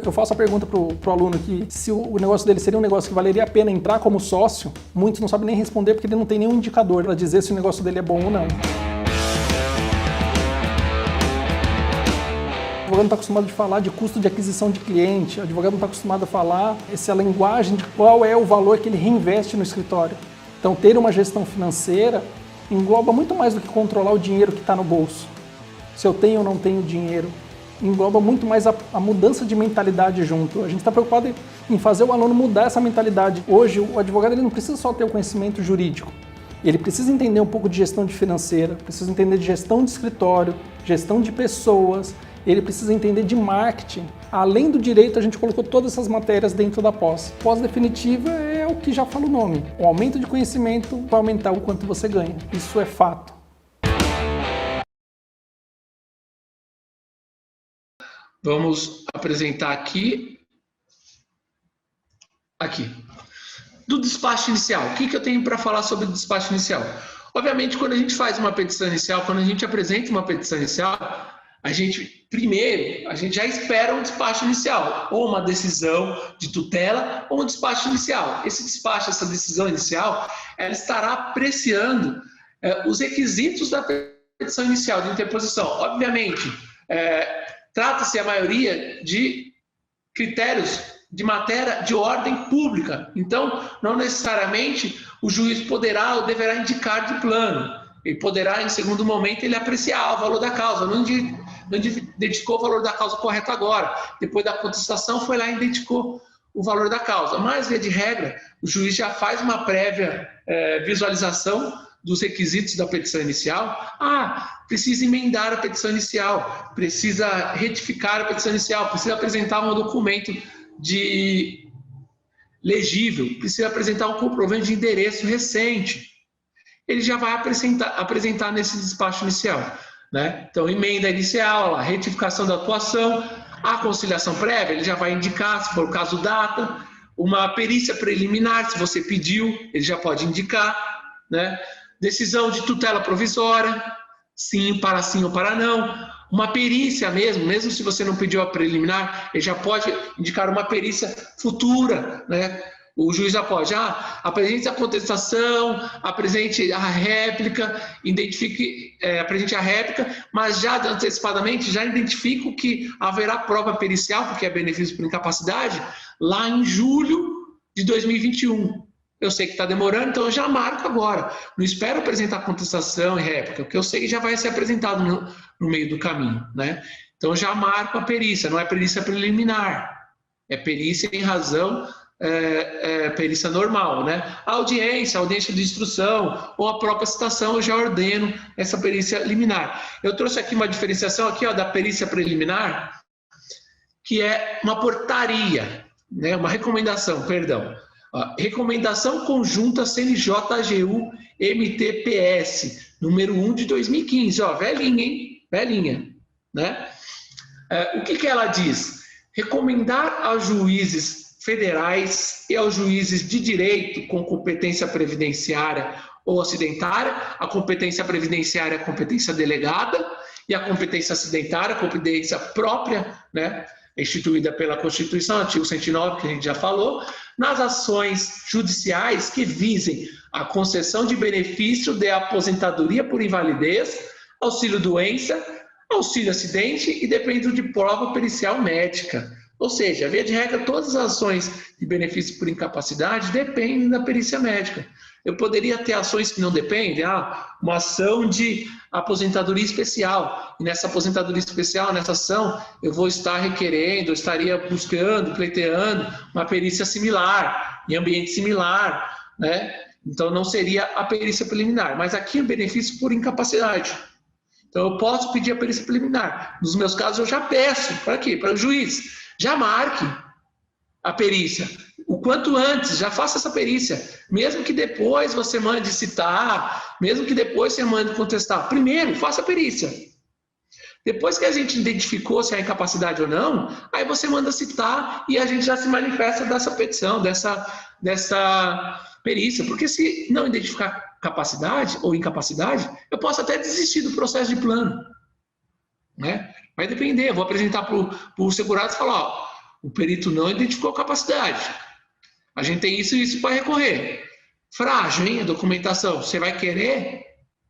Eu faço a pergunta pro aluno aqui, se o negócio dele seria um negócio que valeria a pena entrar como sócio, muitos não sabem nem responder porque ele não tem nenhum indicador para dizer se o negócio dele é bom ou não. O advogado não está acostumado a falar de custo de aquisição de cliente, o advogado não está acostumado a falar essa linguagem de qual é o valor que ele reinveste no escritório. Então, ter uma gestão financeira engloba muito mais do que controlar o dinheiro que está no bolso. Se eu tenho ou não tenho dinheiro. Engloba muito mais a mudança de mentalidade junto. A gente está preocupado em fazer o aluno mudar essa mentalidade. Hoje, o advogado ele não precisa só ter o conhecimento jurídico. Ele precisa entender um pouco de gestão de financeira, precisa entender de gestão de escritório, gestão de pessoas, ele precisa entender de marketing. Além do direito, a gente colocou todas essas matérias dentro da pós. Pós-definitiva é o que já fala o nome. O aumento de conhecimento vai aumentar o quanto você ganha. Isso é fato. Vamos apresentar aqui. Do despacho inicial. O que eu tenho para falar sobre o despacho inicial? Obviamente, quando a gente faz uma petição inicial, quando a gente apresenta uma petição inicial, a gente já espera um despacho inicial, ou uma decisão de tutela, ou um despacho inicial. Esse despacho, essa decisão inicial, ela estará apreciando os requisitos da petição inicial de interposição. Obviamente, trata-se a maioria de critérios de matéria de ordem pública. Então, não necessariamente o juiz poderá ou deverá indicar de plano. Ele poderá, em segundo momento, ele apreciar o valor da causa. Não identificou o valor da causa correto agora. Depois da contestação, foi lá e identificou o valor da causa. Mas, via de regra, o juiz já faz uma prévia visualização dos requisitos da petição inicial. Precisa emendar a petição inicial, precisa retificar a petição inicial, precisa apresentar um documento legível, precisa apresentar um comprovante de endereço recente. Ele já vai apresentar nesse despacho inicial, né? Então, emenda inicial, a retificação da atuação, a conciliação prévia, ele já vai indicar, se for o caso, data, uma perícia preliminar, se você pediu, ele já pode indicar, né? Decisão de tutela provisória, sim ou para não. Uma perícia mesmo se você não pediu a preliminar, ele já pode indicar uma perícia futura, né? O juiz já pode, apresente a contestação, apresente a réplica, apresente a réplica, mas já antecipadamente já identifico que haverá prova pericial, porque é benefício por incapacidade, lá em julho de 2021. Eu sei que está demorando, então eu já marco agora. Não espero apresentar contestação e réplica, porque eu sei que já vai ser apresentado no meio do caminho, né? Então eu já marco a perícia, não é perícia preliminar, é perícia em razão, perícia normal, né? A audiência de instrução ou a própria citação, eu já ordeno essa perícia liminar. Eu trouxe aqui uma diferenciação aqui, da perícia preliminar, que é uma portaria, né? Uma recomendação, perdão. Recomendação conjunta CNJ-AGU MTPS, número 1 de 2015. Velhinha, hein? Velhinha, né? O que ela diz? Recomendar aos juízes federais e aos juízes de direito com competência previdenciária ou acidentária, a competência previdenciária é a competência delegada e a competência acidentária, a competência própria, né? Instituída pela Constituição, artigo 109, que a gente já falou, nas ações judiciais que visem a concessão de benefício de aposentadoria por invalidez, auxílio-doença, auxílio-acidente e dependendo de prova pericial médica. Ou seja, via de regra, todas as ações de benefício por incapacidade dependem da perícia médica. Eu poderia ter ações que não dependem, uma ação de aposentadoria especial. E nessa aposentadoria especial, nessa ação, eu vou estar requerendo, eu estaria buscando, pleiteando uma perícia similar, em ambiente similar, né? Então não seria a perícia preliminar, mas aqui é benefício por incapacidade. Então eu posso pedir a perícia preliminar. Nos meus casos eu já peço, para quê? Para o juiz, já marque a perícia. O quanto antes, já faça essa perícia. Mesmo que depois você mande citar, mesmo que depois você mande contestar. Primeiro, faça a perícia. Depois que a gente identificou se há incapacidade ou não, aí você manda citar e a gente já se manifesta dessa petição, dessa perícia. Porque se não identificar capacidade ou incapacidade, eu posso até desistir do processo de plano, né? Vai depender, eu vou apresentar para o segurado e falar, O perito não identificou capacidade. A gente tem isso e isso para recorrer. Frágil, hein, a documentação. Você vai querer,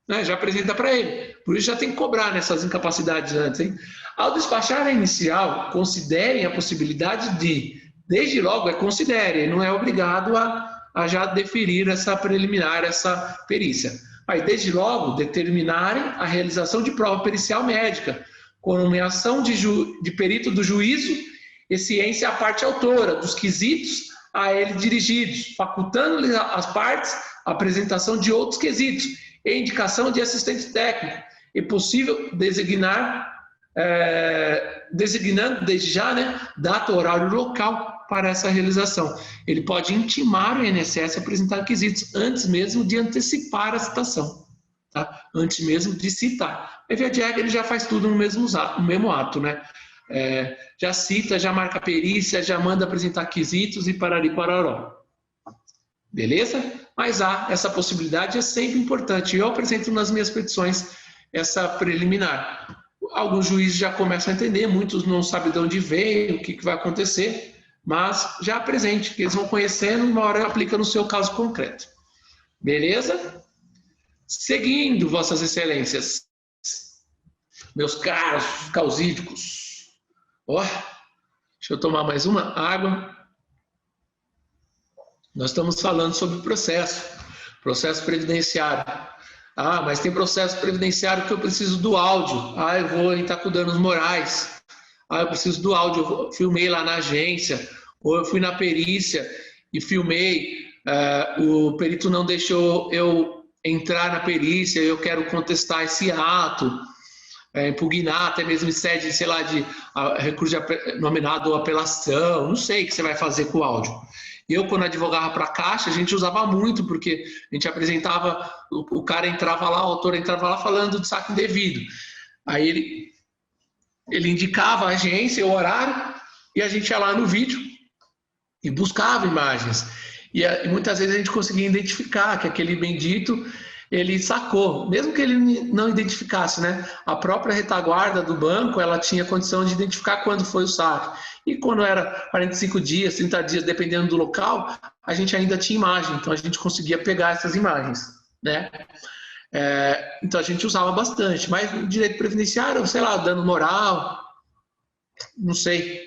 né, já apresenta para ele. Por isso já tem que cobrar nessas incapacidades antes, hein? Ao despachar a inicial, considerem a possibilidade de, desde logo, considerem, não é obrigado a já deferir essa preliminar, essa perícia. Aí, desde logo, determinarem a realização de prova pericial médica, com nomeação de perito do juízo e ciência à parte autora, dos quesitos a ele dirigidos, facultando-lhes as partes a apresentação de outros quesitos e indicação de assistente técnico, e possível designando desde já, né, data, horário e local para essa realização. Ele pode intimar o INSS a apresentar quesitos antes mesmo de antecipar a citação, tá? Antes mesmo de citar. A via de regra, ele já faz tudo no mesmo ato, né? Já cita, já marca a perícia, já manda apresentar quesitos e parari pararó. Beleza? Mas essa possibilidade é sempre importante. Eu apresento nas minhas petições essa preliminar. Alguns juízes já começam a entender, muitos não sabem de onde veio, o que vai acontecer, mas já apresente, que eles vão conhecendo e uma hora aplica no seu caso concreto. Beleza? Seguindo, Vossas Excelências, meus caros causídicos. Deixa eu tomar mais uma água. Nós estamos falando sobre processo previdenciário. Mas tem processo previdenciário que eu preciso do áudio. Eu vou entrar com danos morais. Eu preciso do áudio. Eu filmei lá na agência, ou eu fui na perícia e filmei. O perito não deixou eu entrar na perícia, eu quero contestar esse ato. Impugnar, até mesmo em sede, sei lá, de recurso nominado ou apelação, não sei o que você vai fazer com o áudio. Eu, quando advogava para a Caixa, a gente usava muito, porque a gente apresentava, o cara entrava lá, o autor entrava lá falando de saque indevido. Aí ele indicava a agência, o horário, e a gente ia lá no vídeo e buscava imagens. E muitas vezes a gente conseguia identificar que aquele bendito, ele sacou, mesmo que ele não identificasse, né? A própria retaguarda do banco, ela tinha condição de identificar quando foi o saque. E quando era 45 dias, 30 dias, dependendo do local, a gente ainda tinha imagem, então a gente conseguia pegar essas imagens, né? Então a gente usava bastante, mas no direito previdenciário, sei lá, dano moral, não sei,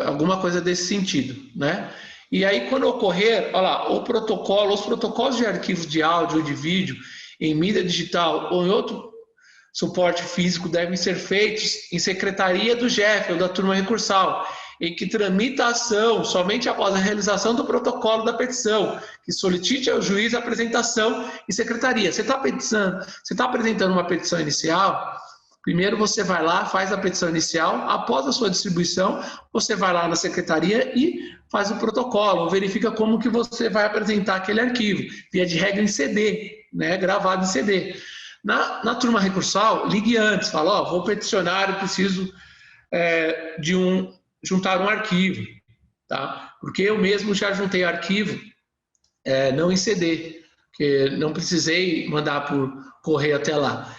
alguma coisa desse sentido, né? E aí, quando ocorrer, olha lá, os protocolos de arquivos de áudio ou de vídeo em mídia digital ou em outro suporte físico devem ser feitos em secretaria do GEF ou da turma recursal, em que tramita a ação somente após a realização do protocolo da petição, que solicite ao juiz a apresentação em secretaria. Você está apresentando uma petição inicial. Primeiro você vai lá, faz a petição inicial, após a sua distribuição, você vai lá na secretaria e faz o protocolo, verifica como que você vai apresentar aquele arquivo, via de regra em CD, né, gravado em CD. Na turma recursal, ligue antes, fala, vou peticionar, eu preciso juntar um arquivo, tá? Porque eu mesmo já juntei arquivo, não em CD, porque não precisei mandar por correio até lá.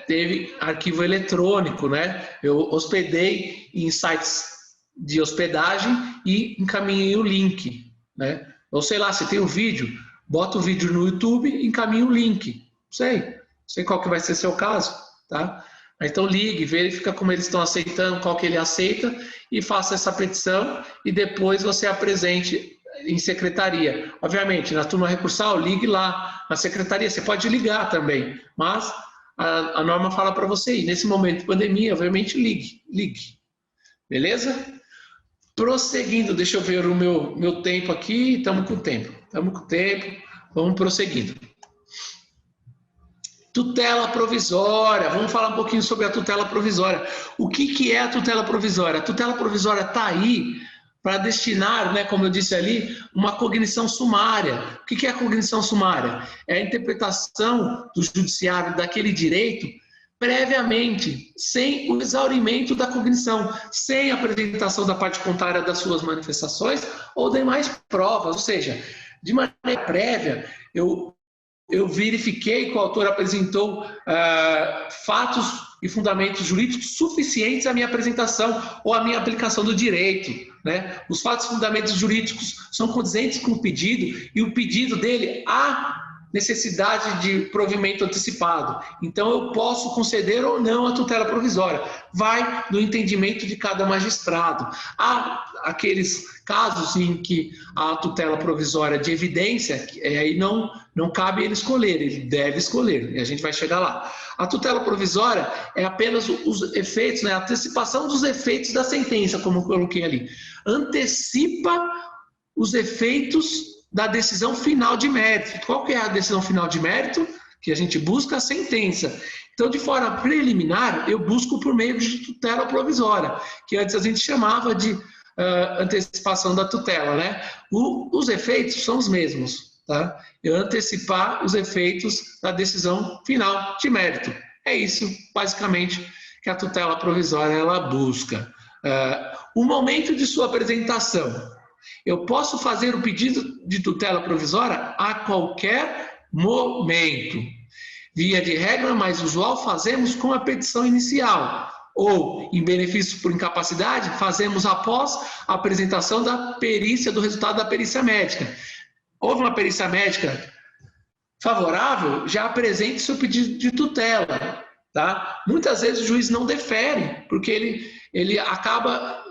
Teve arquivo eletrônico, né? Eu hospedei em sites de hospedagem e encaminhei o link, né? Ou sei lá, se tem um vídeo, bota o vídeo no YouTube e encaminha o link. Não sei qual que vai ser seu caso, tá? Então ligue, verifica como eles estão aceitando, qual que ele aceita e faça essa petição e depois você apresente em secretaria. Obviamente, na turma recursal, ligue lá na secretaria. Você pode ligar também, mas a norma fala para você ir. Nesse momento de pandemia, obviamente, ligue. Beleza? Prosseguindo, deixa eu ver o meu tempo aqui. Estamos com tempo. Vamos prosseguindo. Tutela provisória. Vamos falar um pouquinho sobre a tutela provisória. O que é a tutela provisória? A tutela provisória está aí para destinar, né, como eu disse ali, uma cognição sumária. O que é a cognição sumária? É a interpretação do judiciário daquele direito previamente, sem o exaurimento da cognição, sem a apresentação da parte contrária das suas manifestações ou demais provas. Ou seja, de maneira prévia, eu verifiquei que o autor apresentou fatos e fundamentos jurídicos suficientes à minha apresentação ou à minha aplicação do direito, né? Os fatos e fundamentos jurídicos são condizentes com o pedido e o pedido dele há necessidade de provimento antecipado. Então, eu posso conceder ou não a tutela provisória. Vai do entendimento de cada magistrado. Há aqueles casos em que a tutela provisória de evidência, aí não cabe ele escolher, ele deve escolher, e a gente vai chegar lá. A tutela provisória é apenas os efeitos, né, a antecipação dos efeitos da sentença, como eu coloquei ali. Antecipa os efeitos da decisão final de mérito. Qual que é a decisão final de mérito? Que a gente busca a sentença. Então, de forma preliminar, eu busco por meio de tutela provisória, que antes a gente chamava de antecipação da tutela, né? Os efeitos são os mesmos, tá? Eu antecipar os efeitos da decisão final de mérito. É isso, basicamente, que a tutela provisória ela busca. O momento de sua apresentação. Eu posso fazer o pedido de tutela provisória a qualquer momento. Via de regra, mais usual, fazemos com a petição inicial. Ou, em benefício por incapacidade, fazemos após a apresentação da perícia, do resultado da perícia médica. Houve uma perícia médica favorável, já apresente seu pedido de tutela. Tá? Muitas vezes o juiz não defere, porque ele acaba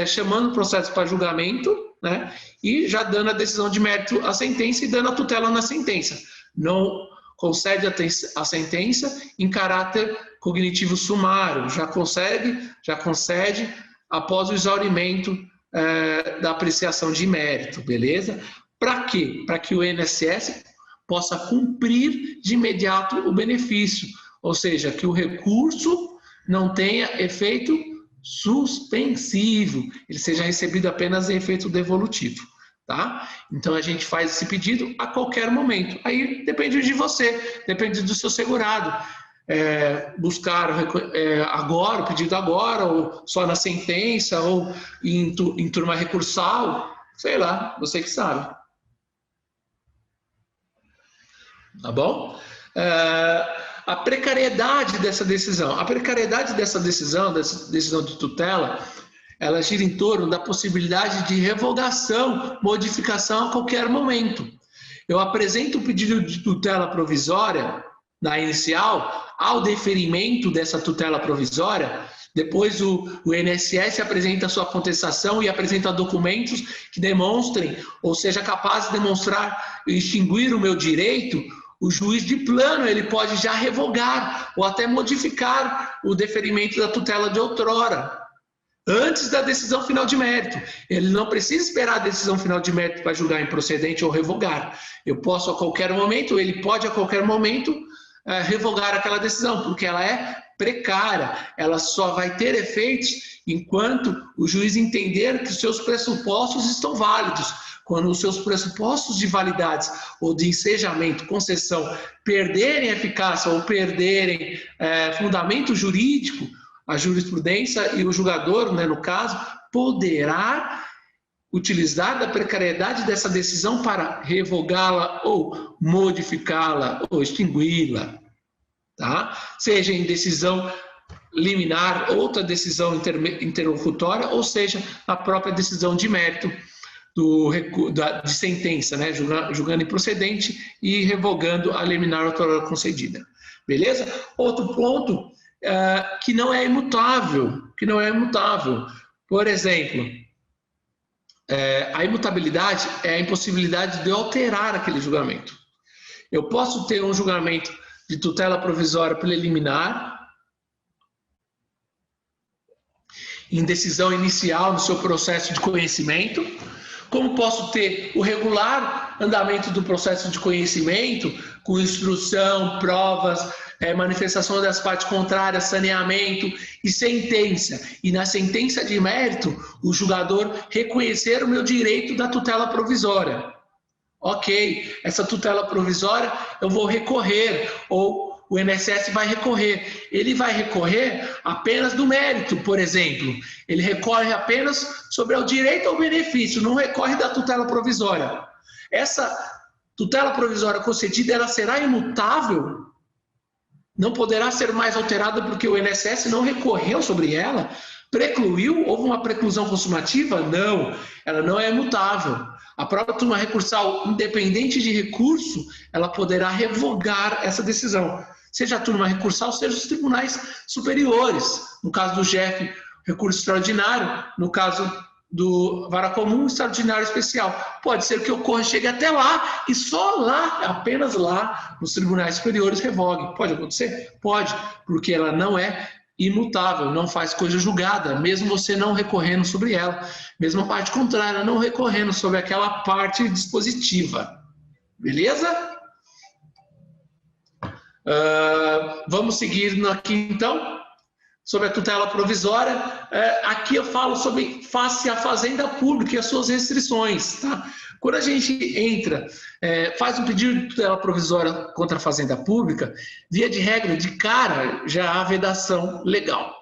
chamando o processo para julgamento, né? E já dando a decisão de mérito à sentença e dando a tutela na sentença. Não concede a sentença em caráter cognitivo sumário, já concede após o exaurimento da apreciação de mérito, beleza? Para quê? Para que o INSS possa cumprir de imediato o benefício, ou seja, que o recurso não tenha efeito suspensivo, ele seja recebido apenas em efeito devolutivo, tá? Então a gente faz esse pedido a qualquer momento. Aí depende de você, depende do seu segurado. Buscar agora, o pedido agora, ou só na sentença, ou em turma recursal, sei lá, você que sabe. Tá bom? A precariedade dessa decisão. A precariedade dessa decisão de tutela, ela gira em torno da possibilidade de revogação, modificação a qualquer momento. Eu apresento o pedido de tutela provisória na inicial, ao deferimento dessa tutela provisória, depois o INSS apresenta a sua contestação e apresenta documentos que demonstrem, ou seja capaz de demonstrar e extinguir o meu direito. O juiz de plano ele pode já revogar ou até modificar o deferimento da tutela de outrora, antes da decisão final de mérito. Ele não precisa esperar a decisão final de mérito para julgar improcedente ou revogar. Eu posso a qualquer momento, ele pode a qualquer momento revogar aquela decisão, porque ela é precária, ela só vai ter efeitos enquanto o juiz entender que os seus pressupostos estão válidos. Quando os seus pressupostos de validade ou de ensejamento, concessão, perderem eficácia ou perderem fundamento jurídico, a jurisprudência e o julgador, né, no caso, poderá utilizar da precariedade dessa decisão para revogá-la ou modificá-la ou extingui-la, tá? Seja em decisão liminar, outra decisão interlocutória, ou seja, na própria decisão de mérito de sentença, né? Julgando improcedente e revogando a liminar outrora concedida. Beleza? Outro ponto que não é imutável, Por exemplo, a imutabilidade é a impossibilidade de alterar aquele julgamento. Eu posso ter um julgamento de tutela provisória preliminar, em decisão inicial no seu processo de conhecimento, como posso ter o regular andamento do processo de conhecimento, com instrução, provas, manifestação das partes contrárias, saneamento e sentença. E na sentença de mérito, o julgador reconhecer o meu direito da tutela provisória. Ok, essa tutela provisória eu vou recorrer, ou o INSS vai recorrer. Ele vai recorrer apenas do mérito, por exemplo. Ele recorre apenas sobre o direito ao benefício, não recorre da tutela provisória. Essa tutela provisória concedida, ela será imutável? não poderá ser mais alterada porque o INSS não recorreu sobre ela? Precluiu? Houve uma preclusão consumativa? Não, ela não é imutável. A própria turma recursal, independente de recurso, ela poderá revogar essa decisão. Seja a turma recursal, seja os tribunais superiores. No caso do GEF, recurso extraordinário. No caso do vara comum, extraordinário especial. Pode ser que ocorra, chegue até lá e só lá, apenas lá, nos tribunais superiores revogue. Pode acontecer? Pode, porque ela não é imutável, não faz coisa julgada, mesmo você não recorrendo sobre ela. Mesmo a parte contrária, não recorrendo sobre aquela parte dispositiva. Beleza? Vamos seguir aqui então, sobre a tutela provisória. Aqui eu falo sobre face à fazenda pública e as suas restrições. Tá? Quando a gente entra, faz um pedido de tutela provisória contra a fazenda pública, via de regra, de cara, já há vedação legal.